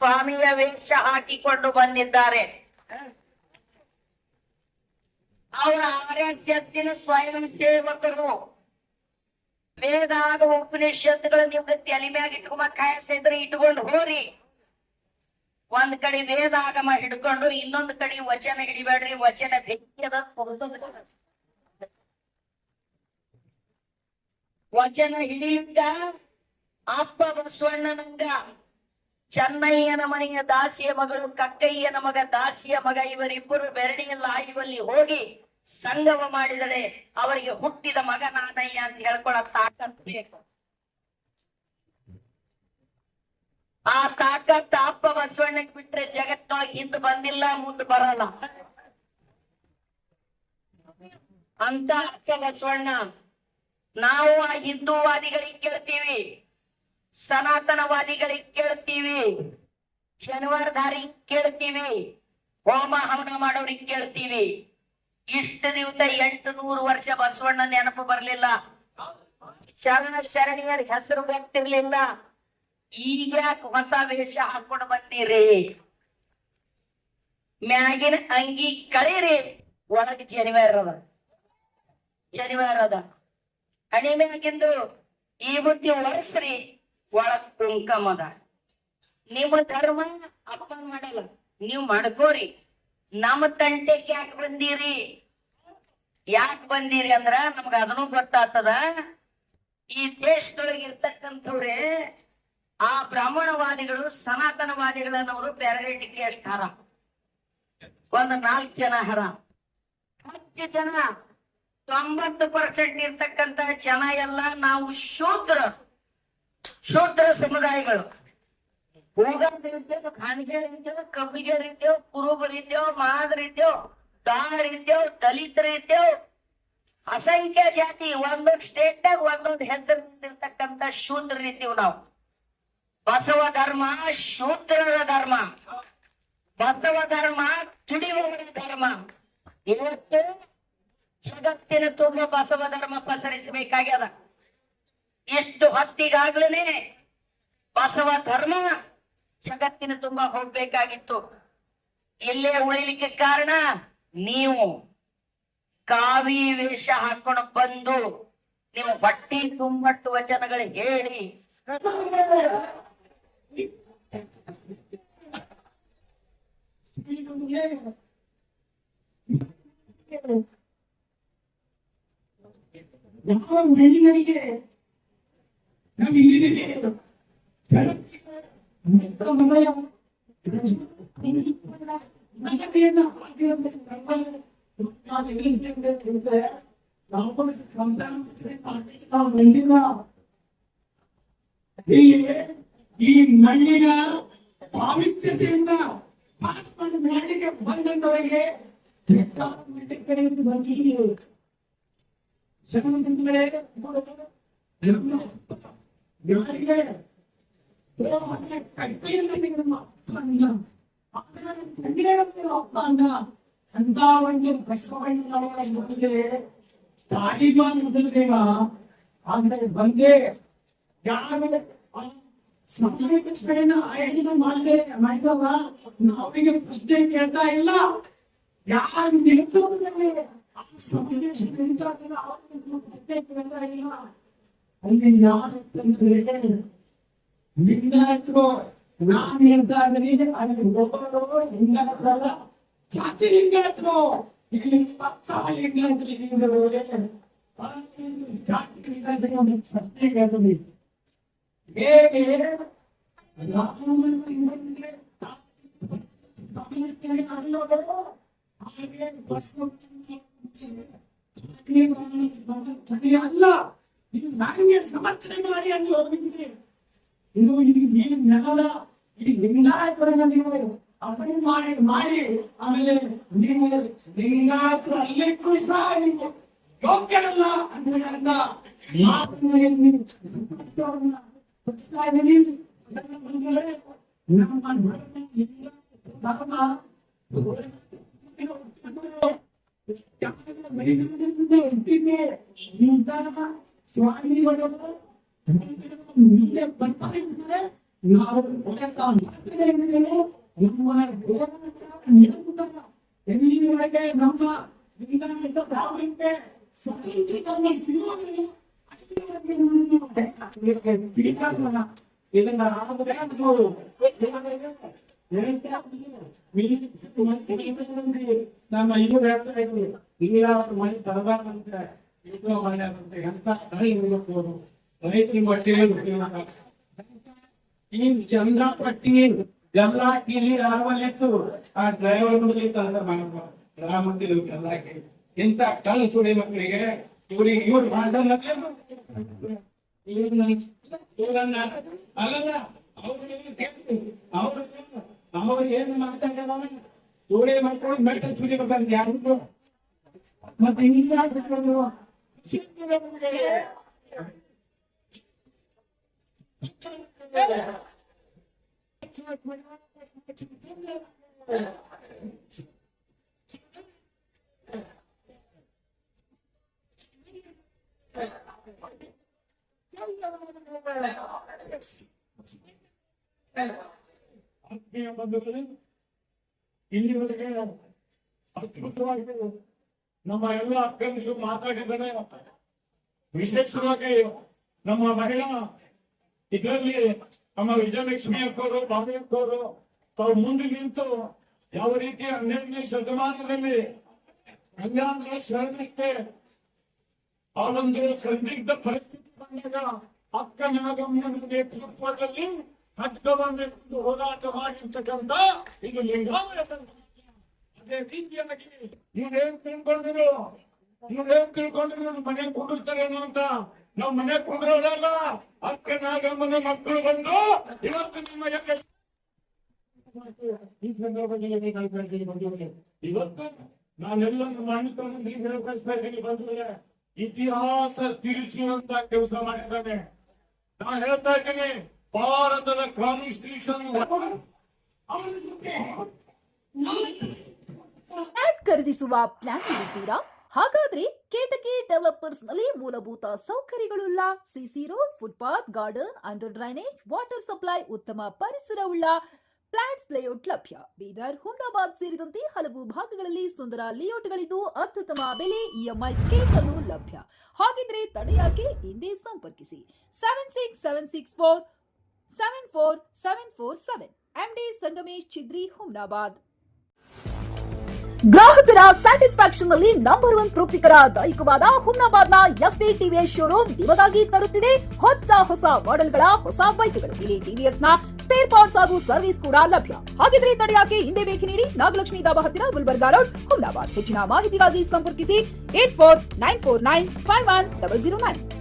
ಸ್ವಾಮಿಯ ವೇಷ ಹಾಕಿಕೊಂಡು ಬಂದಿದ್ದಾರೆ. ಅವರ ಆರ್ಯಚತ್ತಿನ ಸ್ವಯಂ ಸೇವಕರು. ವೇದಾಗ ಉಪನಿಷತ್ತುಗಳು ನಿಮ್ಗೆ ತಲೆ ಮ್ಯಾಗ ಇಟ್ಕೊಂಬ ಕಾಯಸಿದ್ರೆ ಇಟ್ಕೊಂಡು ಹೋರಿ. ಒಂದ್ ಕಡೆ ವೇದಾಗಮ ಹಿಡ್ಕೊಂಡು ಇನ್ನೊಂದ್ ಕಡೆ ವಚನ ಹಿಡಿಬೇಡ್ರಿ. ವಚನ ಬೆಂಕಿಯದ ವಚನ ಹಿಡಿಯುತ್ತ ಅಪ್ಪ ಬಸವಣ್ಣನಂಗ ಚೆನ್ನಯ್ಯನ ಮನೆಯ ದಾಸಿಯ ಮಗಳು ಕಕ್ಕಯ್ಯನ ಮಗ ದಾಸಿಯ ಮಗ ಇವರಿಬ್ಬರು ಬೆರಡಿಯಲ್ಲ ಇವಲ್ಲಿ ಹೋಗಿ ಸಂಗಮ ಮಾಡಿದರೆ ಅವರಿಗೆ ಹುಟ್ಟಿದ ಮಗ ನಾನಯ್ಯ ಅಂತ ಹೇಳ್ಕೊಳಕ್ ತಾಕತ್ ಬೇಕು. ಆ ತಾಕತ್ ಅಪ್ಪ ಬಸವಣ್ಣಕ್ ಬಿಟ್ರೆ ಜಗತ್ತಿನೊಳಗೆ ಹಿಂದ್ ಬಂದಿಲ್ಲ, ಮುಂದೆ ಬರಲ್ಲ. ಅಂತ ಅಪ್ಪ ಬಸವಣ್ಣ. ನಾವು ಆ ಹಿಂದೂವಾದಿಗಳಿಗೆ ಕೇಳ್ತೀವಿ, ಸನಾತನವಾದಿಗಳಿಗೆ ಕೇಳ್ತೀವಿ, ಶನಿವಾರಧಾರಿ ಕೇಳ್ತೀವಿ, ಹೋಮ ಹವನ ಮಾಡೋರಿಗೆ ಕೇಳ್ತೀವಿ. ಇಷ್ಟು ದಿವಸ 800 ವರ್ಷ ಬಸವಣ್ಣ ನೆನಪು ಬರ್ಲಿಲ್ಲ, ಶರಣ ಶರಣಿಯರ ಹೆಸರು ಗೊತ್ತಿರ್ಲಿಲ್ಲ. ಈಗ ಹೊಸ ವೇಷ ಹಾಕೊಂಡು ಬಂದಿರಿ, ಮ್ಯಾಗಿನ ಅಂಗಿ ಕಳೀರಿ, ಒಳಗೆ ಶನಿವಾರ ಅದ ಹಣಿ ಮ್ಯಾಗಿಂದು ಈ ಬುದ್ಧಿ ಒಳಸ್ರಿ, ಒಳಗ್ ಕುಂಕಮದ. ನಿಮ್ಮ ಧರ್ಮ ಅಪ್ಪನ್ ಮಾಡಲ್ಲ, ನೀವು ಮಾಡ್ಕೋರಿ. ನಮ್ಮ ತಂಟೆಗೆ ಯಾಕೆ ಬಂದಿರಿ ಅಂದ್ರ ನಮ್ಗ ಅದನ್ನು ಗೊತ್ತಾಗ್ತದ. ಈ ದೇಶದೊಳಗೆ ಇರ್ತಕ್ಕಂಥವ್ರೆ ಆ ಬ್ರಾಹ್ಮಣವಾದಿಗಳು ಸನಾತನವಾದಿಗಳನ್ನವರು ಪ್ಯಾರಾಲಿಟಿಗೆ ಎಷ್ಟು ಹರ, ಒಂದು 4 ಜನ ಹರ. 10 ಜನ 90% ಇರ್ತಕ್ಕಂಥ ಜನ ಎಲ್ಲ ನಾವು ಶೂದ್ರ ಸಮುದಾಯಗಳು. ಹೂಗಾರಿದ್ದೇವೆ, ಖಾನಿಗೇರಿದ್ದೇವೆ, ಕಬ್ಬಿಗೇರಿದ್ದೇವೆ, ಕುರುಬರಿದ್ದೇವೆ, ಮಾದರಿದ್ದೇವೆ, ದಾರಿದ್ದೇವೆ, ದಲಿತರಿದ್ದೇವೆ. ಅಸಂಖ್ಯ ಜಾತಿ, ಒಂದೊಂದು ಸ್ಟೇಟ್ನಾಗ ಒಂದೊಂದು ಹೆಸರಿರ್ತಕ್ಕಂಥ ಶೂದ್ರರಿದ್ದೇವೆ ನಾವು. ಬಸವ ಧರ್ಮ ಶೂದ್ರರ ಧರ್ಮ, ಬಸವ ಧರ್ಮ ತುಡಿಯುವವರ ಧರ್ಮ. ಇವತ್ತು ಜಗತ್ತಿನ ತುಂಬ ಬಸವ ಧರ್ಮ ಪಸರಿಸಬೇಕಾಗ್ಯದ. ಎಷ್ಟು ಹೊತ್ತಿಗಾಗ್ಲೇ ಬಸವ ಧರ್ಮ ಜಗತ್ತಿನ ತುಂಬ ಹೋಗ್ಬೇಕಾಗಿತ್ತು. ಇಲ್ಲೇ ಉಳಿಲಿಕ್ಕೆ ಕಾರಣ ನೀವು ಕಾವಿ ವೇಷ ಹಾಕೊಂಡು ಬಂದು ನೀವು ಬಟ್ಟಿ ತುಂಬಟ್ಟು ವಚನಗಳು ಹೇಳಿ ಈ ಮಣ್ಣಿನ ಪಾವಿತ್ರ್ಯತೆಯಿಂದ ಮಾಡಲಿಕ್ಕೆ ಬಂದವರಿಗೆ ಅಂತ ಒಂದು ಬಸವಣ್ಣ ತಾಲಿಬಾನ್ ಮೊದಲಿನ ಆಮೇಲೆ ಬಂದೇ ಯಾರು ಸಮಾಜನ ಆಯೋಜನ ಮಾಡದೆ ಮಾಡಿದವ ನಾವೀಗ ಪ್ರಶ್ನೆ ಕೇಳ್ತಾ ಇಲ್ಲ. ಯಾರು ನೇತೃತ್ವದಲ್ಲಿ ಪ್ರಶ್ನೆ ಕೇಳ್ತಾ ಇಲ್ಲ. ಅಲ್ಲಿ ಯಾರಂತಂದ್ರೆ ಲಿಂಗಾಯತರು, ನಾನು ಹೇಳ್ತಾ ಇದ್ದೀನಿ, ಅಲ್ಲಿ ಒಬ್ಬರು ಲಿಂಗಾಯತರಲ್ಲ, ಜಾತಿ ಲಿಂಗಾಯತರು. ಇಲ್ಲಿ ಲಿಂಗಾಯತರು ಜಾತಿ ಲಿಂಗಾಯತರು ಒಂದು ಪ್ರಶ್ನೆ ಕೇಳ್ತೀವಿ. ಹೇಗೆ ಅಲ್ಲ, ಇದು ನನಗೆ ಸಮರ್ಥನೆ ಮಾಡಿ ಅಲ್ಲಿ ಹೋಗಿದ್ದೀನಿ. ಇದು ಇದು ನೆಲ, ಇದು ಲಿಂಗಾಯತರನ್ನ ನೀವು ಅವಳಿ ಮಾಡಿ ಆಮೇಲೆ ನೀವು ಲಿಂಗಾಯತರು ಅಲ್ಲಿಕ್ಕೂ ಸಹ ನೀವು ಯೋಗ್ಯರಲ್ಲ ಅಂತ ಸ್ವಾಮಿಗಳು ಮುಂದೆ ಬರ್ತಾರೆ. ನಾವು ಎಲ್ಲಿವರೆಗೆ ನಮ್ಮ ಲಿಂಗಾಯತ ಭಾವನೆಗೆ ಸ್ವತಂತ್ರವನ್ನು ಸಿಗುವವರೆಗೆ ಇದನ್ನ ನಮ್ಮ ಇವರು ಹೇಳ್ತಾ ಇದ್ರು ಇಲ್ಲ ಮನೆ ತರಬಾರ್ದಂತೆ ಇದು ಮಾಡ್ಯಾರಂತೆ ಎಂತ ಇರ್ಬೇಕು ರೈತರಿಗೆ ಬಟ್ಟೆ ಈ ಚಂದ ಪಟ್ಟಿ ಎಲ್ಲ ಇಲ್ಲಿ ರಾಮಲ್ಲಿತ್ತು ಆ ಡ್ರೈವರ್ ರಾಮಂದಿ ಎಲ್ಲಾಕೆ ಇಂಥ ಕಳ್ಳ ಸುಳಿ ಮಕ್ಕಳಿಗೆ ಇವ್ರು ಮಾಡ್ದಲ್ಲ ಇವ್ರನ್ನ ಅಲ್ಲಲ್ಲ ಅವರು ನಮಗೆ ಏನು ಮಾತಾಡ್ತಾರ ಸುಳಿ ಮಕ್ಕಳು ಮೆಟ್ಟ ಸುಳಿ ಮಕ್ಕಳು ಯಾರು ಮತ್ತೆ ಇಲ್ಲಿವರೆಗೆ ಅದ್ಭುತವಾಗಿ ನಮ್ಮ ಎಲ್ಲ ಅಕ್ಕಂದಿರು ಮಾತಾಡಿದರೆ ವಿಶೇಷವಾಗಿ ನಮ್ಮ ಮಹಿಳಾ ಇದರಲ್ಲಿ ನಮ್ಮ ವಿಜಯಲಕ್ಷ್ಮಿ ಅಕ್ಕವರು ಬಾಬಿ ಅಕ್ಕವರು ತಾವು ಮುಂದೆ ನಿಂತು ಯಾವ ರೀತಿ 12ನೇ ಶತಮಾನದಲ್ಲಿ ಕಲ್ಯಾಣದ ಶರಣಕ್ಕೆ ಆ ಒಂದು ಸಂದಿಗ್ಧ ಪರಿಸ್ಥಿತಿ ಬಂದಾಗ ಅಕ್ಕನಾಗಮ್ಮನ ನೇತೃತ್ವದಲ್ಲಿ ಖಡ್ಗವನ್ನು ಹೋರಾಟ ಮಾಡಿರ್ತಕ್ಕಂಥ ಇದು ಲಿಂಗಾಯತ. ಅದೇ ರೀತಿಯಾಗಿ ನೀವೇನ್ ತಿಳ್ಕೊಂಡ್ರು ಮನೆ ಕುಂಡಿರ್ತಾರೇನು ಅಂತ. ನಾವು ಮನೆ ಕುಂಡ್ರವರಲ್ಲ, ಅಕ್ಕನಾಗಮ್ಮನ ಮಕ್ಕಳು ಬಂದು ಇವತ್ತು ನಿಮ್ಮ ಈ ಸಂದರ್ಭದಲ್ಲಿ ಇವತ್ತು ನಾನೆಲ್ಲ ಮಾಹಿತಿಯನ್ನು ಹೇಳ್ತಾ ಇದ್ದೀನಿ. ಬಂದ್ರೆ ಇತಿಹಾಸ ತಿರುಚುವಂತ ಕೆಲಸ ಮಾಡಿದ್ದಾನೆ. ನಾನು ಹೇಳ್ತಾ ಇದ್ದೀನಿ, ಭಾರತದ ಕಾನ್ಸ್ಟಿಟ್ಯೂಷನ್ ಖರೀದಿಸುವ ಪ್ಲಾನ್ ಇರುತ್ತೀರಾ? ಹಾಗಾದ್ರೆ ಕೇತಕಿ ಡೆವಲಪರ್ಸ್ ನಲ್ಲಿ ಮೂಲಭೂತ ಸೌಕರ್ಯಗಳುಳ್ಳ CC road, footpath, garden, under drainage, water supply, ಉತ್ತಮ ಪರಿಸರವುಳ್ಳ ಫ್ಲಾಟ್ಸ್ ಲೇಔಟ್ ಲಭ್ಯ. ಬೀದರ್, ಹುಮ್ನಾಬಾದ್ ಸೇರಿದಂತೆ ಹಲವು ಭಾಗಗಳಲ್ಲಿ ಸುಂದರ ಲೇಔಟ್ಗಳಿದ್ದು ಅತ್ಯುತ್ತಮ ಬೆಲೆ, ಇಎಂಐ ಸ್ಕೀಮ್ಸ್ ಅನ್ನು ಲಭ್ಯ. ಹಾಗಿದ್ರೆ ತಡೆಯಾಕೆ? ಹಿಂದೆ ಸಂಪರ್ಕಿಸಿ 7676474747 ಎಂಡಿ ಸಂಗಮೇಶ್ ಚಿದ್ರಿ, ಹುಮ್ನಾಬಾದ್. ಗ್ರಾಹಕರ ಸ್ಯಾಟಿಸ್ಫ್ಯಾಕ್ಷನ್ ನಲ್ಲಿ ನಂಬರ್ 1 ತೃಪ್ತಿಕರ ದೈಹಿಕವಾದ ಹುಮ್ನಾಬಾದ್ನ ಎಸ್ವಿ ಟಿವಿಎಸ್ ಶೋರೂಮ್ ನಿಮಗಾಗಿ ತರುತ್ತಿದೆ ಹೊಸ ಮಾಡೆಲ್ಗಳ ಹೊಸ ಬೈಕ್ಗಳು. ಇಲ್ಲಿ ಟಿವಿಎಸ್ ನ ಸ್ಪೇರ್ ಪಾರ್ಟ್ಸ್ ಹಾಗೂ ಸರ್ವಿಸ್ ಕೂಡ ಲಭ್ಯ. ಹಾಗಿದ್ರೆ ತಡೆಯಾಕೆ? ಹಿಂದೆ ಭೇಟಿ ನೀಡಿ. ನಾಗಲಕ್ಷ್ಮಿ ದಾಬಾ ಹತ್ತಿರ, ಗುಲ್ಬರ್ಗಾ ರೋಡ್, ಹುಮ್ನಾಬಾದ್. ಹೆಚ್ಚಿನ ಮಾಹಿತಿಗಾಗಿ ಸಂಪರ್ಕಿಸಿ 8494951009.